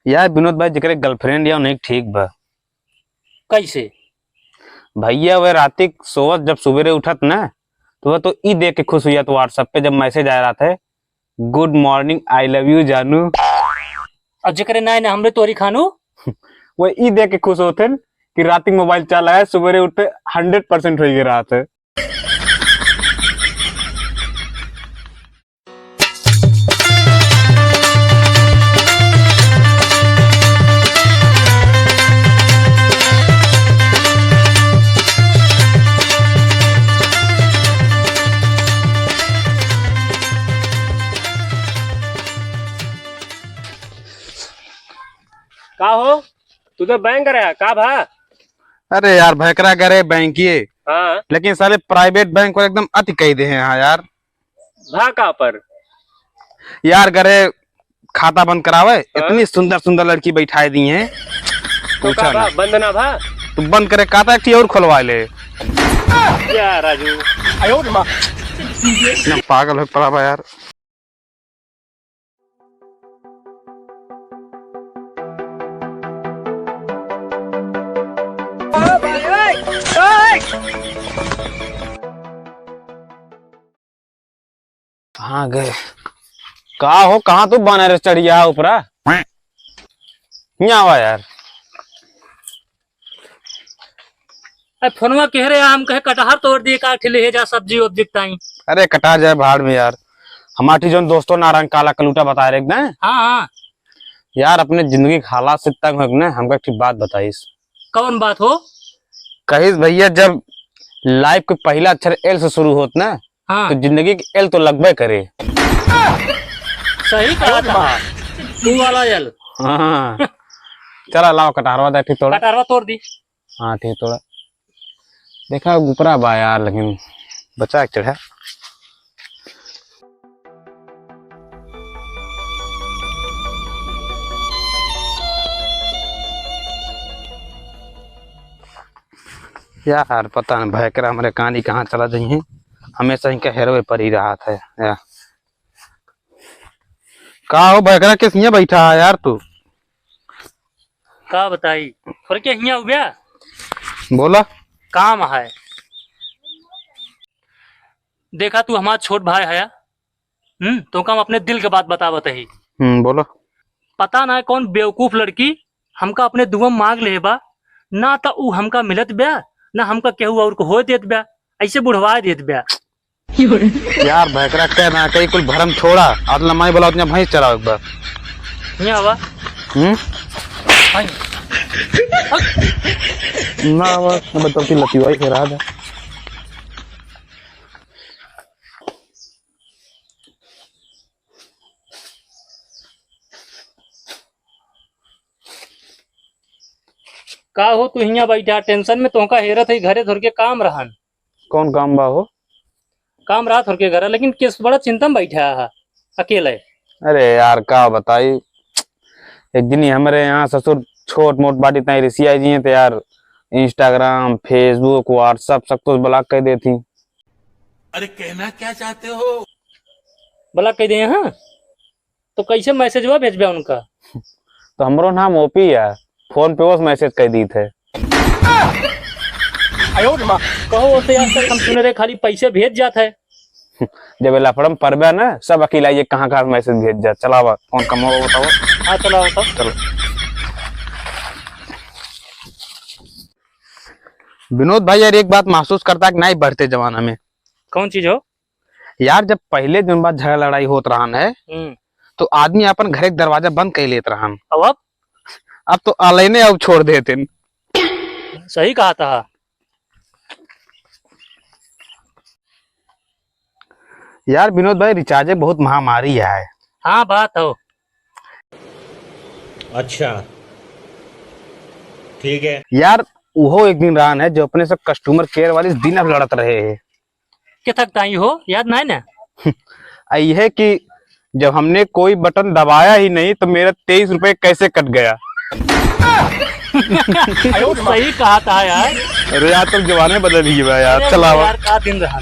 यार विनोद भाई जकरे गर्लफ्रेंड या नहीं ठीक बा। कैसे? भैया वह राती सोवत जब सवेरे उठत ना तो वह तो ई देख के खुश हुआ तो व्हाट्सएप पे जब मैसेज आ रहा था, good morning I love you जानू। और जकरे ना हमरे तोरी खानू वह ई देख के खुश होते कि राती मोबाइल चला है सवेरे उठते 100% हो गया रात है। का हो तू तो बैंक रहा का भा? अरे यार भैकरा करे बैंकिए, हाँ लेकिन साले प्राइवेट बैंक को एकदम अति कह दे हैं। हाँ यार भा का पर यार करे खाता बंद करावे, इतनी सुंदर सुंदर लड़की बैठाए दी हैं। तो का भा बंद ना भा तू बंद करे खाता एक और खुलवा ले। क्या राजू आयो मां ना पागल हो पड़ा बा यार। कहाँ गए? कहा हो कहाँ तू बना रे चढ़िया ऊपरा यहाँ आवा यार। फोनवा कह रहे हम कहे कटहर तोड़ दिए का ठेले है जा सब्जी वब्जी ताई। अरे कटा जाए भाड़ में यार। हमारी जो दोस्तों नारंग काला कलूटा बता रहे ना हाँ हाँ यार, अपने जिंदगी के हालात से तंग हो ना, हमको एक बात बताइस। कौन बात हो? कहिस भैया, जब लाइफ के पहला अक्षर एल से शुरू होत ना हाँ तो जिंदगी की एल तो लगभग करे। सही कहा था तू वाला जल। हाँ चला लाओ कटारवा दे ठीक थोड़ा। कटहरवा तोड़ दी। हाँ ठीक थोड़ा देखा ऊपरा बा यार, लेकिन बचा एक चढ़ा। यार पता नहीं भयकरा हमारे कहानी कहाँ चला जाई है, हमेशा इनका हेरो पर ही रहा था यार। का हो भयकरा किस यहाँ बैठा है यार तू? का बताई थोड़े के हिया हो गया बोला काम है। देखा तू हमारा छोट भाई है तो हम अपने दिल के बात बतावत ही। बोलो। पता ना कौन बेवकूफ लड़की हमका अपने दुआ मांग ले बा ना, तो ऊ हमका मिलत ब्या ना हमका केहू और को हो देत ब्या, ऐसे बुढ़वा देत ब्या। यार भयकरा कह ना कहीं कुल भरम छोड़ा, आज लमाई बोला उतना भैंस चराओ एक बार। हिया आवा ना आवा मतलब कि लतीवाई के रात है। का हो तू हिया बैठा टेंशन में तोहका हेरत है घरे धर के काम रहन। कौन काम बा हो? काम रहा थोड़ के घर, लेकिन किस बड़ा चिंता में बैठा है अकेले। अरे यार का बताई, एक दिन ही हमारे यहाँ ससुर छोट मोट बाटी इतना रिसिया जी हैं तो यार इंस्टाग्राम फेसबुक व्हाट्सएप सब कुछ ब्लॉक कर देती। अरे कहना क्या चाहते हो? ब्लॉक कर दिए हाँ, तो कैसे मैसेज हुआ भेजबे उनका? तो हमारो नाम ओपी है, फोन पे वो मैसेज कर दी थे। कहो उसे आज तक हम सुने रहे खाली पैसे भेज जाता है। जब लफड़म पड़बे ना सब अकेला ये कहाँ कहाँ मैसेज भेज जा। चलावा कौन कमाओ बताओ। हाँ चला बताओ। चलो विनोद भाई यार एक बात महसूस करता है कि नहीं बढ़ते जमाना में। कौन चीज हो? यार जब पहले दिन बाद झगड़ा लड़ाई होत रहा है तो आदमी अपन घर के दरवाजा बंद कर लेत रहा, अब तो अलेने अब छोड़ देते। सही कहा था। यार विनोद भाई रिचार्ज बहुत महामारी है। हाँ बात हो। अच्छा ठीक है यार वो एक दिन रहा है जो अपने सब कस्टमर केयर वाले दिन अब लड़त रहे हैं। क्या तक ताई हो याद नहीं ना? यह है कि जब हमने कोई बटन दबाया ही नहीं तो मेरा 23 रुपए कैसे कट गया। सही कहा था यार। अरे यार तुम जमाने बदल ही यार। चला यार का दिन रहा।